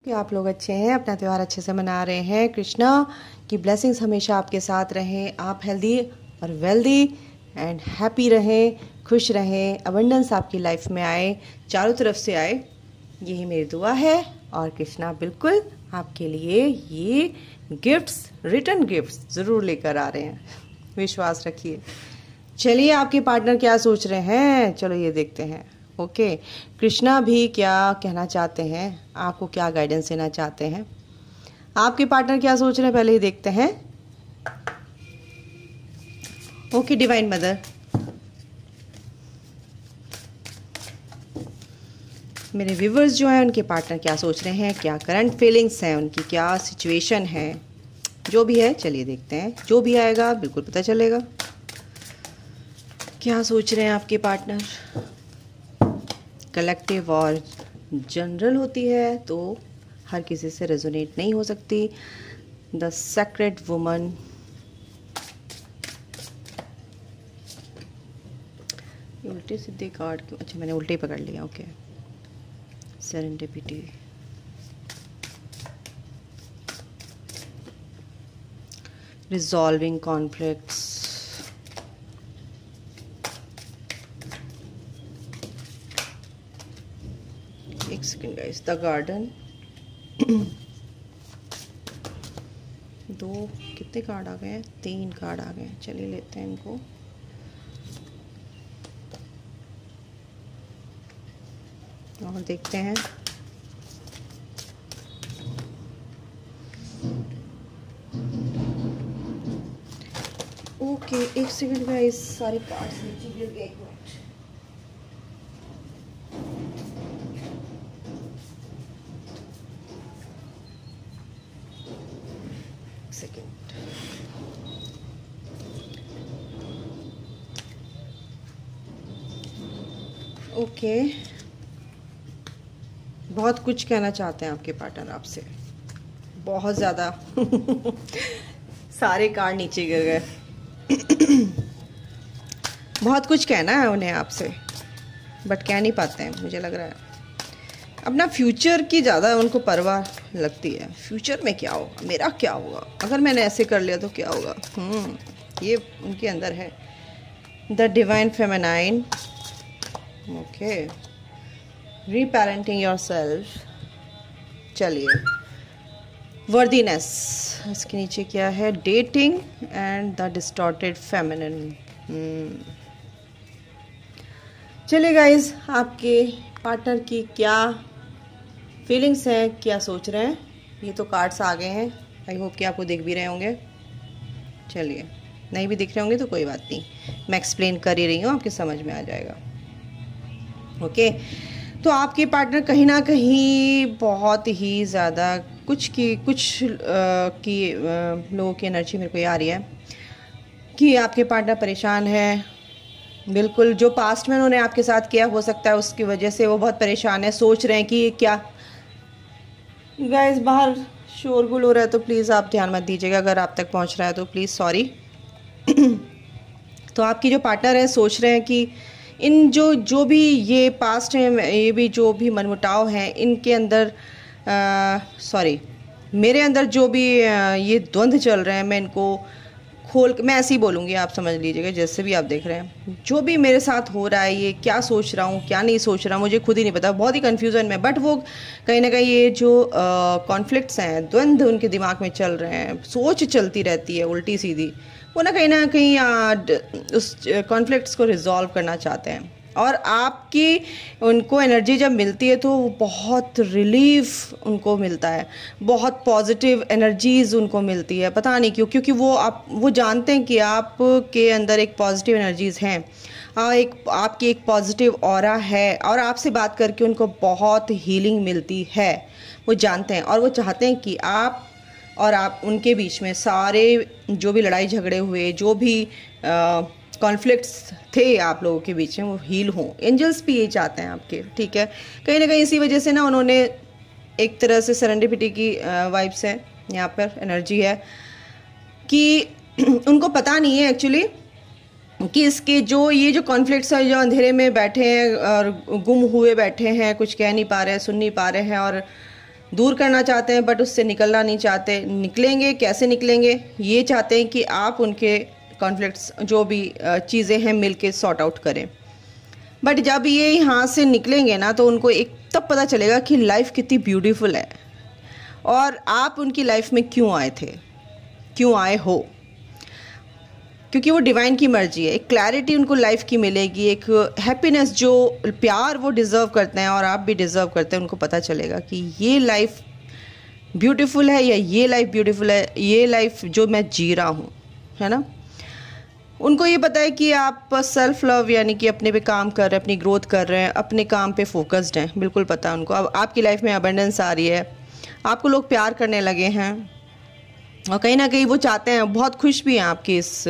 कि आप लोग अच्छे हैं, अपना त्यौहार अच्छे से मना रहे हैं। कृष्णा की ब्लेसिंग्स हमेशा आपके साथ रहें, आप हेल्दी और वेल्दी एंड हैप्पी रहें, खुश रहें, अबंडेंस आपकी लाइफ में आए, चारों तरफ से आए, यही मेरी दुआ है। और कृष्णा बिल्कुल आपके लिए ये गिफ्ट्स, रिटर्न गिफ्ट्स ज़रूर लेकर आ रहे हैं, विश्वास रखिए। चलिए, आपके पार्टनर क्या सोच रहे हैं, चलो ये देखते हैं। ओके, कृष्णा भी क्या कहना चाहते हैं, आपको क्या गाइडेंस देना चाहते हैं, आपके पार्टनर क्या सोच रहे हैं, पहले ही देखते हैं। ओके डिवाइन मदर, मेरे व्यूवर्स जो हैं उनके पार्टनर क्या सोच रहे हैं, क्या करंट फीलिंग्स हैं उनकी, क्या सिचुएशन है, जो भी है चलिए देखते हैं। जो भी आएगा बिल्कुल पता चलेगा क्या सोच रहे हैं आपके पार्टनर। कलेक्टिव और जनरल होती है तो हर किसी से रेजोनेट नहीं हो सकती। द सेक्रेड वुमन, उल्टे सीधे कार्ड क्यों, अच्छा मैंने उल्टे पकड़ लिया। ओके, सेरेंडिपिटी, रिजॉल्विंग कॉन्फ्लिक्ट्स, एक सेकेंड गाइस, द गार्डन। दो कितने कार्ड आ गए हैं, 3 कार्ड आ गए, चलिए लेते हैं इनको। और देखते हैं। ओके एक सेकंड गाइस, सारे कार्ड्स नीचे गिर गए, एक मिनट। ओके, बहुत कुछ कहना चाहते हैं आपके पार्टनर आपसे, बहुत ज़्यादा। सारे कार्ड नीचे गिर गए। बहुत कुछ कहना है उन्हें आपसे, बट कह नहीं पाते हैं, मुझे लग रहा है अपना फ्यूचर की ज़्यादा उनको परवाह लगती है। फ्यूचर में क्या होगा, मेरा क्या होगा, अगर मैंने ऐसे कर लिया तो क्या होगा। ये उनके अंदर है। The divine feminine, okay, reparenting yourself. चलिए, वर्दीनेस, इसके नीचे क्या है, dating and the distorted feminine. चलिए गाइज, आपके पार्टनर की क्या फीलिंग्स हैं, क्या सोच रहे हैं, ये तो कार्ड्स आ गए हैं। आई होप कि आपको दिख भी रहे होंगे। चलिए, नहीं भी दिख रहे होंगे तो कोई बात नहीं, मैं एक्सप्लेन कर ही रही हूँ, आपके समझ में आ जाएगा। ओके, तो आपके पार्टनर कहीं ना कहीं बहुत ही ज़्यादा कुछ लोगों की एनर्जी मेरे को ये आ रही है कि आपके पार्टनर परेशान है। बिल्कुल, जो पास्ट में उन्होंने आपके साथ किया हो सकता है उसकी वजह से वो बहुत परेशान है, सोच रहे हैं कि क्या। गाइस, बाहर शोरगुल हो रहा है तो प्लीज़ आप ध्यान मत दीजिएगा, अगर आप तक पहुंच रहा है तो प्लीज़ सॉरी। तो आपकी जो पार्टनर है सोच रहे हैं कि इन जो भी ये पास्ट में ये भी जो भी मनमुटाव हैं इनके अंदर, मेरे अंदर जो भी ये द्वंद्व चल रहे हैं, मैं इनको मैं ऐसे ही बोलूँगी, आप समझ लीजिएगा, जैसे भी आप देख रहे हैं जो भी मेरे साथ हो रहा है, ये क्या सोच रहा हूँ क्या नहीं सोच रहा, मुझे खुद ही नहीं पता, बहुत ही कन्फ्यूज़न में। बट वो कहीं ना कहीं ये जो कॉन्फ्लिक्ट्स हैं, द्वंद्व उनके दिमाग में चल रहे हैं, सोच चलती रहती है उल्टी सीधी, वो ना कहीं उस कॉन्फ्लिक्ट्स को रिजॉल्व करना चाहते हैं। और आपकी उनको एनर्जी जब मिलती है तो बहुत रिलीफ उनको मिलता है, बहुत पॉजिटिव एनर्जीज़ उनको मिलती है, पता नहीं क्यों, क्योंकि वो जानते हैं कि आपके अंदर एक पॉजिटिव एनर्जीज़ हैं, आपकी एक पॉजिटिव ऑरा है, और आपसे बात करके उनको बहुत हीलिंग मिलती है, वो जानते हैं। और वो चाहते हैं कि आप और आप उनके बीच में सारे जो भी लड़ाई झगड़े हुए, जो भी कॉन्फ्लिक्ट्स थे आप लोगों के बीच में, वो हील हों। एंजल्स भी ये चाहते हैं आपके, ठीक है। कहीं ना कहीं इसी वजह से ना उन्होंने एक तरह से सेरेंडिपिटी की वाइब्स है यहाँ पर, एनर्जी है कि उनको पता नहीं है एक्चुअली कि इसके ये जो कॉन्फ्लिक्ट्स है, जो अंधेरे में बैठे हैं और गुम हुए बैठे हैं, कुछ कह नहीं पा रहे हैं, सुन नहीं पा रहे हैं, और दूर करना चाहते हैं, बट उससे निकलना नहीं चाहते। निकलेंगे कैसे निकलेंगे, ये चाहते हैं कि आप उनके कॉन्फ्लिक्ट्स जो भी चीज़ें हैं मिल के सॉर्ट आउट करें। बट जब ये यहाँ से निकलेंगे ना, तो उनको एक तब पता चलेगा कि लाइफ कितनी ब्यूटीफुल है और आप उनकी लाइफ में क्यों आए थे, क्यों आए हो, क्योंकि वो डिवाइन की मर्जी है। एक क्लैरिटी उनको लाइफ की मिलेगी, एक हैप्पीनेस, जो प्यार वो डिज़र्व करते हैं और आप भी डिज़र्व करते हैं। उनको पता चलेगा कि ये लाइफ ब्यूटीफुल है या ये लाइफ ब्यूटीफुल है, ये लाइफ जो मैं जी रहा हूँ, है ना। उनको ये पता है कि आप सेल्फ लव यानी कि अपने पे काम कर रहे हैं, अपनी ग्रोथ कर रहे हैं, अपने काम पे फोकस्ड हैं, बिल्कुल पता है उनको। अब आपकी लाइफ में अबंडेंस आ रही है, आपको लोग प्यार करने लगे हैं और कहीं ना कहीं वो चाहते हैं, बहुत खुश भी हैं आपकी इस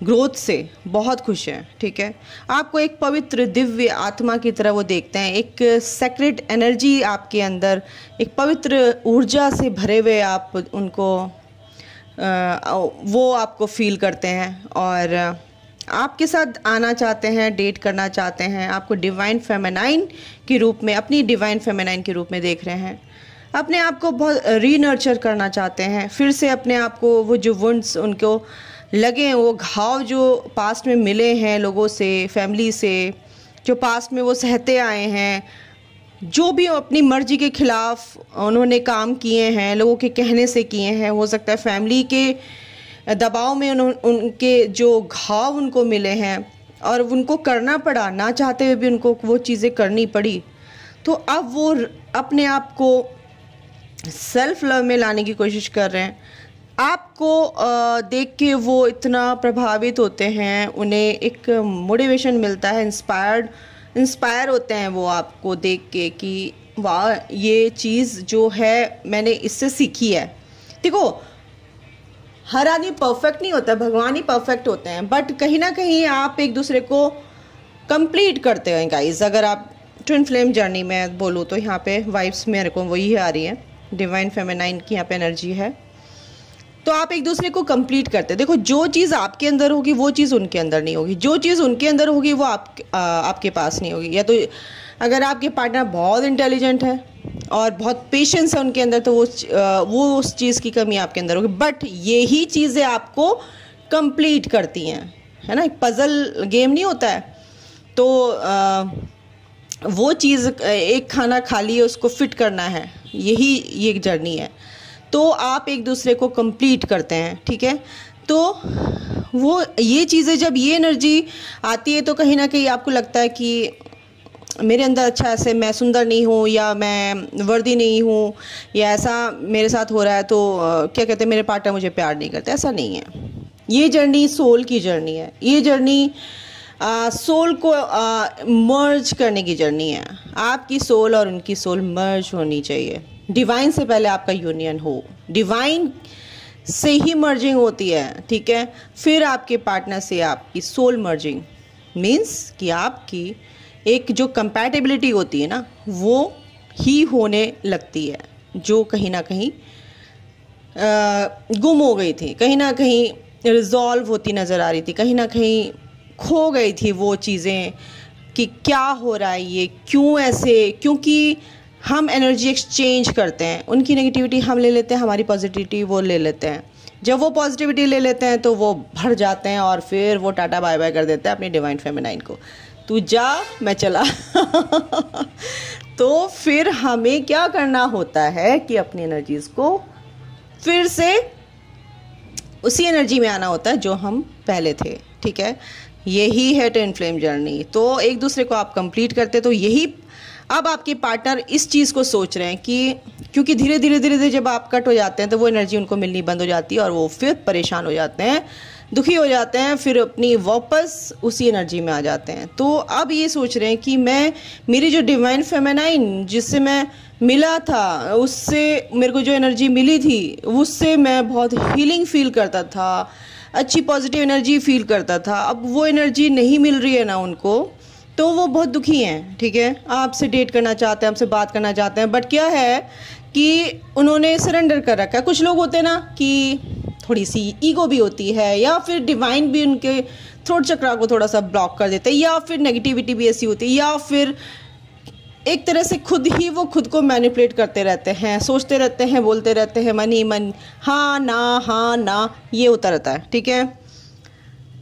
ग्रोथ से, बहुत खुश हैं, ठीक है। आपको एक पवित्र दिव्य आत्मा की तरह वो देखते हैं, एक सेक्रेट एनर्जी आपके अंदर, एक पवित्र ऊर्जा से भरे हुए आप उनको वो आपको फील करते हैं और आपके साथ आना चाहते हैं, डेट करना चाहते हैं। आपको डिवाइन फेमिनाइन के रूप में, अपनी डिवाइन फेमिनाइन के रूप में देख रहे हैं। अपने आप को बहुत रीनर्चर करना चाहते हैं, फिर से अपने आप को, वो जो वुंड्स उनको लगे हैं, वो घाव जो पास्ट में मिले हैं लोगों से, फैमिली से, जो पास्ट में वो सहते आए हैं, जो भी अपनी मर्जी के खिलाफ उन्होंने काम किए हैं, लोगों के कहने से किए हैं, हो सकता है फैमिली के दबाव में उनके जो घाव उनको मिले हैं और उनको करना पड़ा, ना चाहते हुए भी उनको वो चीज़ें करनी पड़ी। तो अब वो अपने आप को सेल्फ लव में लाने की कोशिश कर रहे हैं। आपको देख के वो इतना प्रभावित होते हैं, उन्हें एक मोटिवेशन मिलता है, इंस्पायर होते हैं वो आपको देख के कि वाह, ये चीज़ जो है मैंने इससे सीखी है। देखो, हर आदमी परफेक्ट नहीं होता, भगवान ही परफेक्ट होते हैं, बट कहीं ना कहीं आप एक दूसरे को कंप्लीट करते हैं गाइस। अगर आप ट्विन फ्लेम जर्नी में बोलूँ तो यहाँ पे वाइब्स मेरे को वही आ रही है, डिवाइन फेमिनाइन की यहाँ पे एनर्जी है। तो आप एक दूसरे को कंप्लीट करते हैं। देखो, जो चीज़ आपके अंदर होगी वो चीज़ उनके अंदर नहीं होगी, जो चीज़ उनके अंदर होगी वो आपके पास नहीं होगी। या तो अगर आपके पार्टनर बहुत इंटेलिजेंट है और बहुत पेशेंस है उनके अंदर, तो वो उस चीज़ की कमी आपके अंदर होगी, बट यही चीज़ें आपको कंप्लीट करती हैं, है ना। एक पजल गेम नहीं होता है, तो वो चीज़, एक खाना खा लिया उसको फिट करना है, यही ये जर्नी है। तो आप एक दूसरे को कंप्लीट करते हैं, ठीक है। तो वो ये चीज़ें, जब ये एनर्जी आती है तो कहीं ना कहीं आपको लगता है कि मेरे अंदर अच्छा, ऐसे मैं सुंदर नहीं हूँ या मैं वर्दी नहीं हूँ या ऐसा मेरे साथ हो रहा है, तो क्या कहते हैं, मेरे पार्टनर मुझे प्यार नहीं करते। ऐसा नहीं है। ये जर्नी सोल की जर्नी है, ये जर्नी सोल को मर्ज करने की जर्नी है। आपकी सोल और उनकी सोल मर्ज होनी चाहिए। डिवाइन से पहले आपका यूनियन हो, डिवाइन से ही मर्जिंग होती है, ठीक है। फिर आपके पार्टनर से आपकी सोल मर्जिंग मीन्स कि आपकी एक जो कंपैटिबिलिटी होती है ना, वो ही होने लगती है, जो कहीं ना कहीं गुम हो गई थी, कहीं ना कहीं रिजॉल्व होती नज़र आ रही थी, कहीं ना कहीं खो गई थी वो चीज़ें कि क्या हो रहा है, ये क्यों ऐसे। क्योंकि हम एनर्जी एक्सचेंज करते हैं, उनकी नेगेटिविटी हम ले लेते हैं, हमारी पॉजिटिविटी वो ले लेते हैं। जब वो पॉजिटिविटी ले लेते हैं तो वो भर जाते हैं और फिर वो टाटा बाय बाय कर देते हैं अपनी डिवाइन फेमिनाइन को, तू जा मैं चला। तो फिर हमें क्या करना होता है कि अपनी एनर्जीज को फिर से उसी एनर्जी में आना होता है जो हम पहले थे, ठीक है। यही है ट्विन फ्लेम जर्नी। तो एक दूसरे को आप कंप्लीट करते, तो यही अब आपके पार्टनर इस चीज़ को सोच रहे हैं कि, क्योंकि धीरे धीरे जब आप कट हो जाते हैं तो वो एनर्जी उनको मिलनी बंद हो जाती है और वो फिर परेशान हो जाते हैं, दुखी हो जाते हैं, फिर अपनी वापस उसी एनर्जी में आ जाते हैं। तो अब ये सोच रहे हैं कि मेरी जो डिवाइन फेमिनाइन जिससे मैं मिला था, उससे मेरे को जो एनर्जी मिली थी, उससे मैं बहुत हीलिंग फील करता था, अच्छी पॉजिटिव एनर्जी फील करता था। अब वो एनर्जी नहीं मिल रही है ना उनको, तो वो बहुत दुखी हैं, ठीक है। आपसे डेट करना चाहते हैं, आपसे बात करना चाहते हैं, बट क्या है कि उन्होंने सरेंडर कर रखा है। कुछ लोग होते हैं ना कि थोड़ी सी ईगो भी होती है, या फिर डिवाइन भी उनके थ्रोट चक्रा को थोड़ा सा ब्लॉक कर देते हैं, या फिर नेगेटिविटी भी ऐसी होती है, या फिर एक तरह से खुद ही वो खुद को मैनिपुलेट करते रहते हैं, सोचते रहते हैं, बोलते रहते हैं मन ही मन, हाँ ना ये होता रहता है, ठीक है।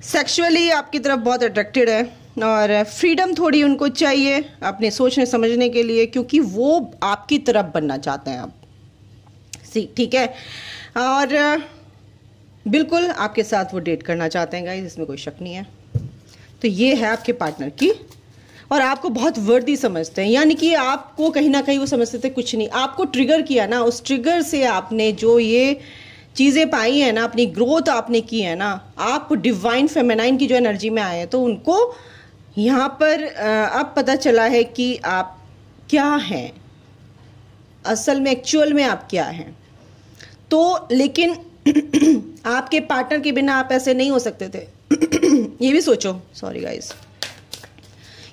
सेक्सुअली आपकी तरफ बहुत अट्रैक्टेड है और फ्रीडम थोड़ी उनको चाहिए अपने सोचने समझने के लिए, क्योंकि वो आपकी तरफ बनना चाहते हैं आप, ठीक है। और बिल्कुल आपके साथ वो डेट करना चाहते हैं गाइस, इसमें कोई शक नहीं है। तो ये है आपके पार्टनर की, और आपको बहुत वर्दी समझते हैं, यानी कि आपको कहीं ना कहीं वो समझते थे कुछ नहीं, आपको ट्रिगर किया ना, उस ट्रिगर से आपने जो ये चीज़ें पाई हैं ना, अपनी ग्रोथ आपने की है ना, आप डिवाइन फेमिनाइन की जो एनर्जी में आए हैं, तो उनको यहाँ पर अब पता चला है कि आप क्या हैं असल में, एक्चुअल में आप क्या हैं। तो लेकिन आपके पार्टनर के बिना आप ऐसे नहीं हो सकते थे ये भी सोचो, सॉरी गाइस,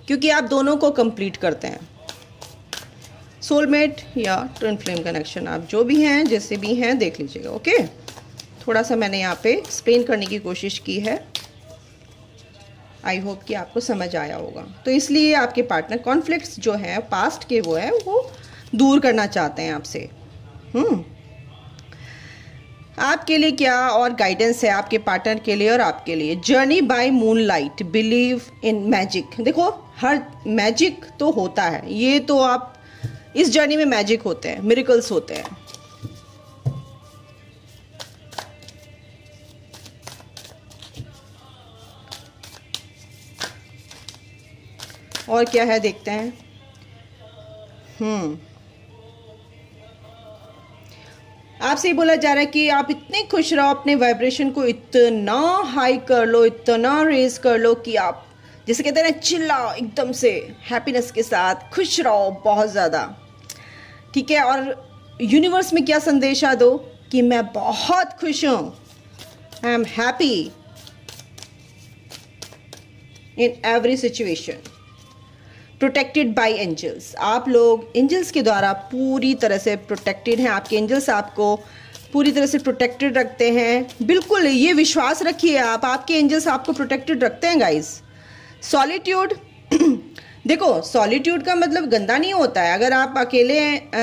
क्योंकि आप दोनों को कंप्लीट करते हैं, सोलमेट या ट्विन फ्लेम कनेक्शन, आप जो भी हैं जैसे भी हैं देख लीजिएगा, ओके। थोड़ा सा मैंने यहाँ पे एक्सप्लेन करने की कोशिश की है, आई होप कि आपको समझ आया होगा। तो इसलिए आपके पार्टनर कॉन्फ्लिक्ट्स जो हैं पास्ट के वो दूर करना चाहते हैं आपसे। आपके लिए क्या और गाइडेंस है आपके पार्टनर के लिए और आपके लिए? Journey by moonlight, believe in magic. देखो हर मैजिक तो होता है, ये तो आप इस जर्नी में मैजिक होते हैं, मिरेकल्स होते हैं। और क्या है देखते हैं। आपसे ये बोला जा रहा है कि आप इतने खुश रहो, अपने वाइब्रेशन को इतना हाई कर लो, इतना रेज कर लो कि आप जैसे कहते हैं ना चिल्लाओ एकदम से, हैप्पीनेस के साथ खुश रहो बहुत ज़्यादा, ठीक है। और यूनिवर्स में क्या संदेशा दो कि मैं बहुत खुश हूँ, I am happy in every situation, protected by angels. आप लोग एंजल्स के द्वारा पूरी तरह से प्रोटेक्टेड हैं, आपके एंजल्स आपको पूरी तरह से प्रोटेक्टेड रखते हैं। बिल्कुल ये विश्वास रखिए आप, आपके एंजल्स आपको प्रोटेक्टेड रखते हैं गाइस। सॉलिट्यूड देखो, सॉलिट्यूड का मतलब गंदा नहीं होता है। अगर आप अकेले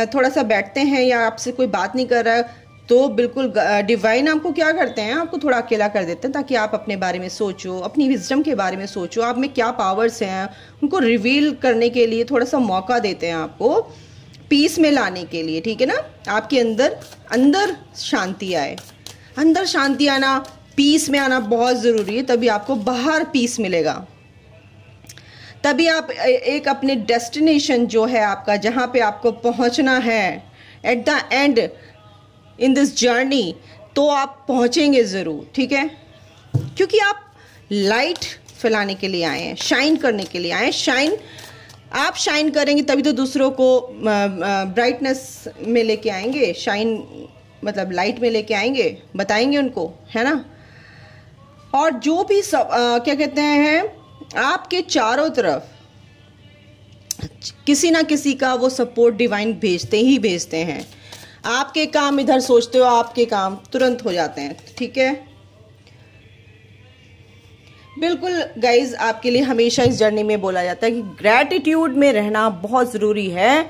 थोड़ा सा बैठते हैं या आपसे कोई बात नहीं कर रहा है, तो बिल्कुल डिवाइन आपको क्या करते हैं, आपको थोड़ा अकेला कर देते हैं, ताकि आप अपने बारे में सोचो, अपनी विजडम के बारे में सोचो, आप में क्या पावर्स हैं उनको रिवील करने के लिए थोड़ा सा मौका देते हैं आपको पीस में लाने के लिए, ठीक है ना। आपके अंदर शांति आए, अंदर शांति आना, पीस में आना बहुत ज़रूरी है, तभी आपको बाहर पीस मिलेगा, तभी आप एक अपने डेस्टिनेशन जो है आपका, जहाँ पे आपको पहुँचना है at the and in this journey, तो आप पहुंचेंगे ज़रूर, ठीक है। क्योंकि आप लाइट फैलाने के लिए आए हैं, शाइन करने के लिए आए हैं। आप शाइन करेंगे तभी तो दूसरों को ब्राइटनेस में लेके आएंगे, शाइन मतलब लाइट में लेके आएंगे, बताएंगे उनको, है ना। और जो भी सब क्या कहते हैं, आपके चारों तरफ किसी ना किसी का वो सपोर्ट डिवाइन भेजते हैं। आपके काम इधर सोचते हो, आपके काम तुरंत हो जाते हैं, ठीक है। बिल्कुल गाइज, आपके लिए हमेशा इस जर्नी में बोला जाता है कि ग्रैटिट्यूड में रहना बहुत ज़रूरी है,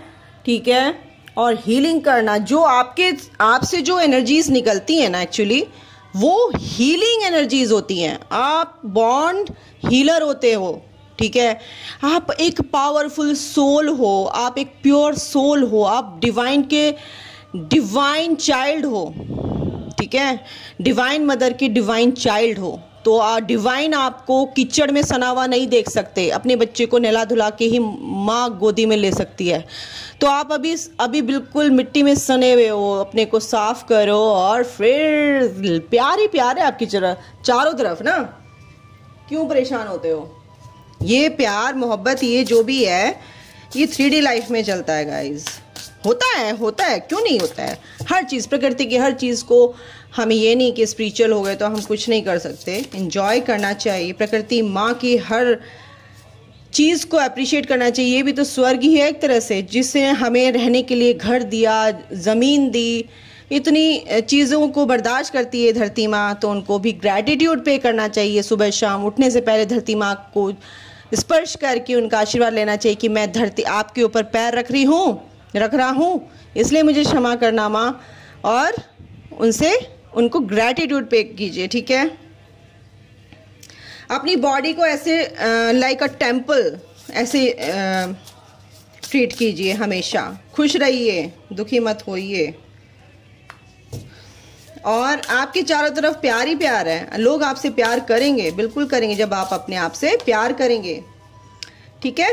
ठीक है। और हीलिंग करना, जो आपसे जो एनर्जीज निकलती हैं ना, एक्चुअली वो हीलिंग एनर्जीज होती हैं। आप बॉन्ड हीलर होते हो, ठीक है। आप एक पावरफुल सोल हो, आप एक प्योर सोल हो, आप डिवाइन चाइल्ड हो, ठीक है। डिवाइन मदर के डिवाइन चाइल्ड हो, तो डिवाइन आपको कीचड़ में सना हुआ नहीं देख सकते, अपने बच्चे को नहला धुला के ही माँ गोदी में ले सकती है। तो आप अभी बिल्कुल मिट्टी में सने हुए हो, अपने को साफ करो और फिर प्यार ही प्यार है आपकी चारों तरफ ना। क्यों परेशान होते हो? ये प्यार मोहब्बत ये जो भी है, ये 3D लाइफ में चलता है गाइज। होता है, क्यों नहीं होता है। हर चीज़, प्रकृति की हर चीज़ को, हमें ये नहीं कि स्पिरिचुअल हो गए तो हम कुछ नहीं कर सकते। एंजॉय करना चाहिए, प्रकृति माँ की हर चीज़ को अप्रिशिएट करना चाहिए। ये भी तो स्वर्ग ही है एक तरह से, जिससे हमें रहने के लिए घर दिया, ज़मीन दी, इतनी चीज़ों को बर्दाश्त करती है धरती माँ, तो उनको भी ग्रैटिट्यूड पे करना चाहिए। सुबह शाम उठने से पहले धरती माँ को स्पर्श करके उनका आशीर्वाद लेना चाहिए कि मैं धरती आपके ऊपर पैर रख रहा हूँ, इसलिए मुझे क्षमा करना माँ, और उनको ग्रैटिट्यूड पे कीजिए। ठीक है, अपनी बॉडी को ऐसे लाइक अ टेम्पल ऐसे ट्रीट कीजिए, हमेशा खुश रहिए, दुखी मत होइए, और आपके चारों तरफ प्यार ही प्यार है। लोग आपसे प्यार करेंगे, बिल्कुल करेंगे, जब आप अपने आप से प्यार करेंगे। ठीक है,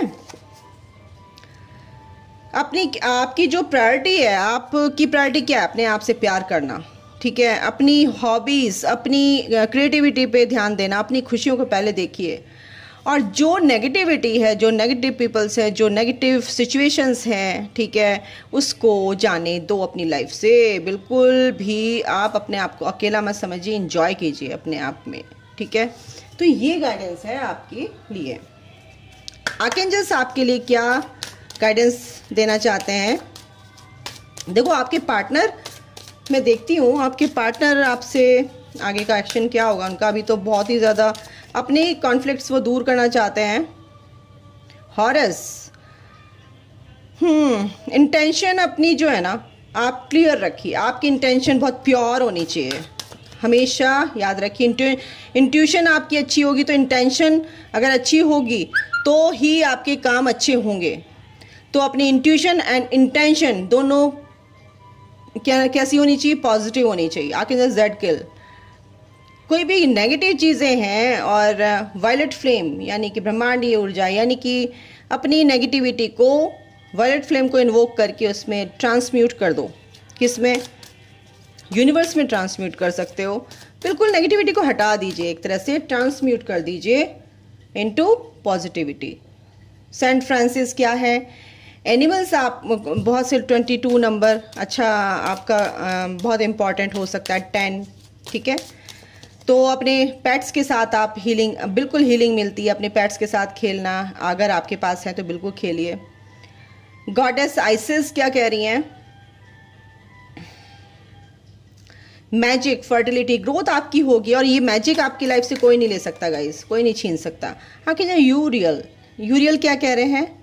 आपकी जो प्रायोरिटी है, आपकी प्रायोरिटी क्या है? अपने आप से प्यार करना। ठीक है, अपनी हॉबीज़, अपनी क्रिएटिविटी पे ध्यान देना, अपनी खुशियों को पहले देखिए, और जो नेगेटिविटी है, जो नेगेटिव पीपल्स है, जो नेगेटिव सिचुएशंस हैं, ठीक है, उसको जाने दो अपनी लाइफ से। बिल्कुल भी आप अपने आप को अकेला मत समझिए, इंजॉय कीजिए अपने आप में। ठीक है, तो ये गाइडेंस है आपके लिए। आर्कएंजल्स आपके लिए क्या गाइडेंस देना चाहते हैं? देखो, आपके पार्टनर, मैं देखती हूँ आपके पार्टनर आपसे आगे का एक्शन क्या होगा उनका। अभी तो बहुत ही ज़्यादा अपने कॉन्फ्लिक्ट्स वो दूर करना चाहते हैं। हॉरस, इंटेंशन अपनी जो है ना, आप क्लियर रखिए। आपकी इंटेंशन बहुत प्योर होनी चाहिए, हमेशा याद रखिए। इंट्यूशन आपकी अच्छी होगी तो इंटेंशन अगर अच्छी होगी तो ही आपके काम अच्छे होंगे। तो अपनी इंट्यूशन एंड इंटेंशन दोनों कैसी होनी चाहिए? पॉजिटिव होनी चाहिए। आर्कएंजल ज़ेडकिल, कोई भी नेगेटिव चीज़ें हैं और वायलेट फ्लेम यानी कि ब्रह्मांडीय ऊर्जा, यानी कि अपनी नेगेटिविटी को वायलेट फ्लेम को इन्वोक करके उसमें ट्रांसम्यूट कर दो। किसमें? यूनिवर्स में ट्रांसम्यूट कर सकते हो। बिल्कुल नेगेटिविटी को हटा दीजिए, एक तरह से ट्रांसम्यूट कर दीजिए इनटू पॉजिटिविटी। सेंट फ्रांसिस क्या है? एनिमल्स, आप बहुत से 22 नंबर अच्छा आपका बहुत इम्पॉर्टेंट हो सकता है, 10। ठीक है, तो अपने पेट्स के साथ आप हीलिंग, बिल्कुल हीलिंग मिलती है। अपने पेट्स के साथ खेलना, अगर आपके पास है तो बिल्कुल खेलिए। गॉडेस आइसिस क्या कह रही हैं? मैजिक, फर्टिलिटी, ग्रोथ आपकी होगी, और ये मैजिक आपकी लाइफ से कोई नहीं ले सकता गाइस, कोई नहीं छीन सकता। हाँ कि यूरियल क्या कह रहे हैं?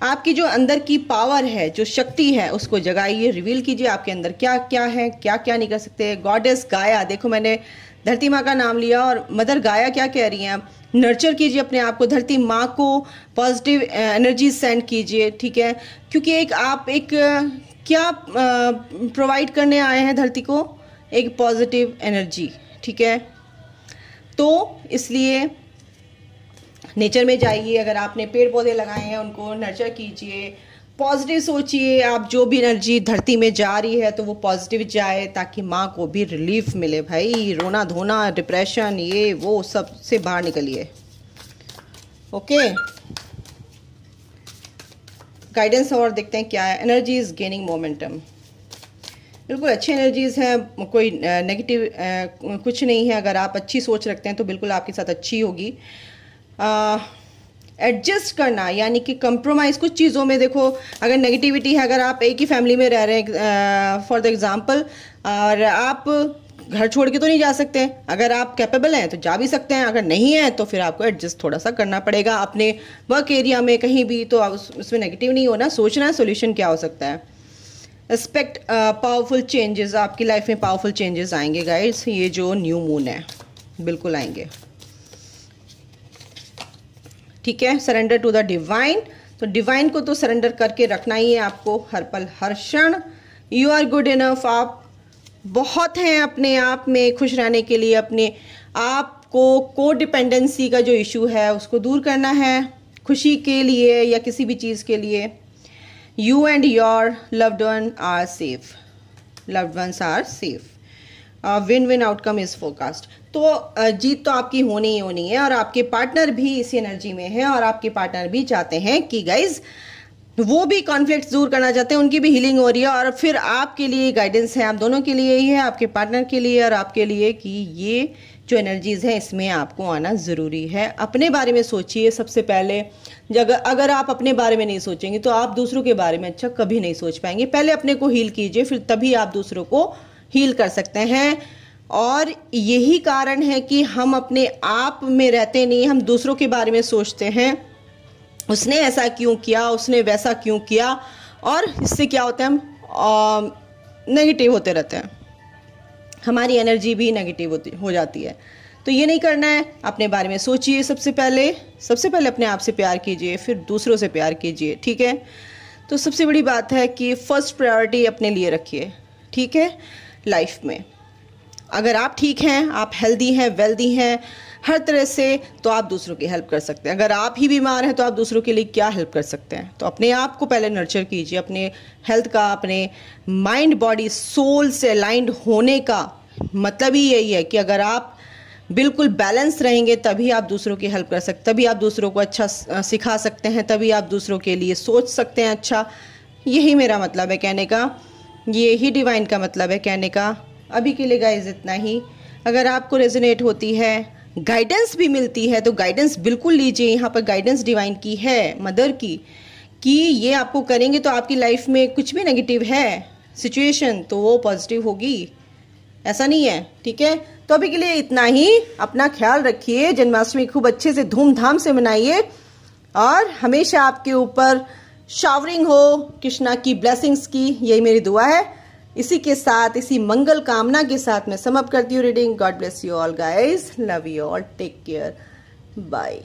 आपकी जो अंदर की पावर है, जो शक्ति है, उसको जगाइए, रिवील कीजिए आपके अंदर क्या क्या है, क्या क्या नहीं कर सकते। गॉडेस गाया, देखो मैंने धरती माँ का नाम लिया, और मदर गाया क्या कह रही हैं? नर्चर कीजिए अपने आप को, धरती माँ को पॉजिटिव एनर्जी सेंड कीजिए। ठीक है, क्योंकि आप क्या प्रोवाइड करने आए हैं धरती को? एक पॉजिटिव एनर्जी। ठीक है, तो इसलिए नेचर में जाइए, अगर आपने पेड़ पौधे लगाए हैं उनको नर्चर कीजिए, पॉजिटिव सोचिए। आप जो भी एनर्जी धरती में जा रही है तो वो पॉजिटिव जाए, ताकि माँ को भी रिलीफ मिले। भाई, रोना धोना, डिप्रेशन, ये वो सब से बाहर निकलिए। ओके, गाइडेंस और देखते हैं क्या है। एनर्जी इज गेनिंग मोमेंटम, बिल्कुल अच्छी एनर्जीज हैं, कोई नेगेटिव कुछ नहीं है। अगर आप अच्छी सोच रखते हैं तो बिल्कुल आपके साथ अच्छी होगी। एडजस्ट करना यानी कि कंप्रोमाइज़ कुछ चीज़ों में। देखो, अगर नेगेटिविटी है, अगर आप एक ही फैमिली में रह रहे हैं फॉर द एग्जांपल, और आप घर छोड़ के तो नहीं जा सकते। अगर आप कैपेबल हैं तो जा भी सकते हैं, अगर नहीं है तो फिर आपको एडजस्ट थोड़ा सा करना पड़ेगा अपने वर्क एरिया में कहीं भी। तो उसमें नेगेटिव नहीं होना, सोचना है सोल्यूशन क्या हो सकता है। एक्सपेक्ट पावरफुल चेंजेस, आपकी लाइफ में पावरफुल चेंजेस आएंगे गाइड्स, ये जो न्यू मून है बिल्कुल आएंगे। ठीक है, सरेंडर टू द डिवाइन, तो डिवाइन को तो सरेंडर करके रखना ही है आपको हर पल हर क्षण। यू आर गुड इनफ, आप बहुत हैं अपने आप में खुश रहने के लिए। अपने आप को को डिपेंडेंसी का जो इशू है उसको दूर करना है, खुशी के लिए या किसी भी चीज़ के लिए। You and your loved one are safe, loved ones are safe. Win win outcome is forecast, तो जीत तो आपकी होनी ही होनी है, और आपके पार्टनर भी इसी एनर्जी में है, और आपके पार्टनर भी चाहते हैं कि गाइज वो भी कॉन्फ्लिक्ट दूर करना चाहते हैं, उनकी भी हीलिंग हो रही है। और फिर आपके लिए गाइडेंस है, आप दोनों के लिए ही है, आपके पार्टनर के लिए और आपके लिए, कि ये जो एनर्जीज़ हैं इसमें आपको आना ज़रूरी है। अपने बारे में सोचिए सबसे पहले। अगर आप अपने बारे में नहीं सोचेंगे तो आप दूसरों के बारे में अच्छा कभी नहीं सोच पाएंगे। पहले अपने को हील कीजिए, फिर तभी आप दूसरों को हील कर सकते हैं। और यही कारण है कि हम अपने आप में रहते नहीं, हम दूसरों के बारे में सोचते हैं, उसने ऐसा क्यों किया, उसने वैसा क्यों किया, और इससे क्या होता है, हम नेगेटिव होते रहते हैं, हमारी एनर्जी भी नेगेटिव हो जाती है। तो ये नहीं करना है, अपने बारे में सोचिए। सबसे पहले अपने आप से प्यार कीजिए, फिर दूसरों से प्यार कीजिए, ठीक है। तो सबसे बड़ी बात है कि फर्स्ट प्रायोरिटी अपने लिए रखिए, ठीक है, लाइफ में। अगर आप ठीक हैं, आप हेल्दी हैं, वेल्दी हैं हर तरह से, तो आप दूसरों की हेल्प कर सकते हैं। अगर आप ही बीमार हैं तो आप दूसरों के लिए क्या हेल्प कर सकते हैं। तो अपने आप को पहले नर्चर कीजिए, अपने हेल्थ का, अपने माइंड बॉडी सोल से अलाइंड होने का मतलब ही यही है कि अगर आप बिल्कुल बैलेंस रहेंगे तभी आप दूसरों की हेल्प कर सकते, तभी आप दूसरों को अच्छा सिखा सकते हैं, तभी आप दूसरों के लिए सोच सकते हैं अच्छा। यही मेरा मतलब है कहने का, यही डिवाइन का मतलब है कहने का। अभी के लिए गाइस इतना ही। अगर आपको रेजोनेट होती है, गाइडेंस भी मिलती है, तो गाइडेंस बिल्कुल लीजिए। यहाँ पर गाइडेंस डिवाइन की है, मदर की, कि ये आपको करेंगे तो आपकी लाइफ में कुछ भी नेगेटिव है सिचुएशन तो वो पॉजिटिव होगी, ऐसा नहीं है, ठीक है। तो अभी के लिए इतना ही। अपना ख्याल रखिए, जन्माष्टमी खूब अच्छे से धूमधाम से मनाइए और हमेशा आपके ऊपर शावरिंग हो कृष्णा की ब्लेसिंग्स की, यही मेरी दुआ है। इसी के साथ, इसी मंगल कामना के साथ मैं समाप्त करती हूँ reading. God bless you all guys, love you all, take care, bye.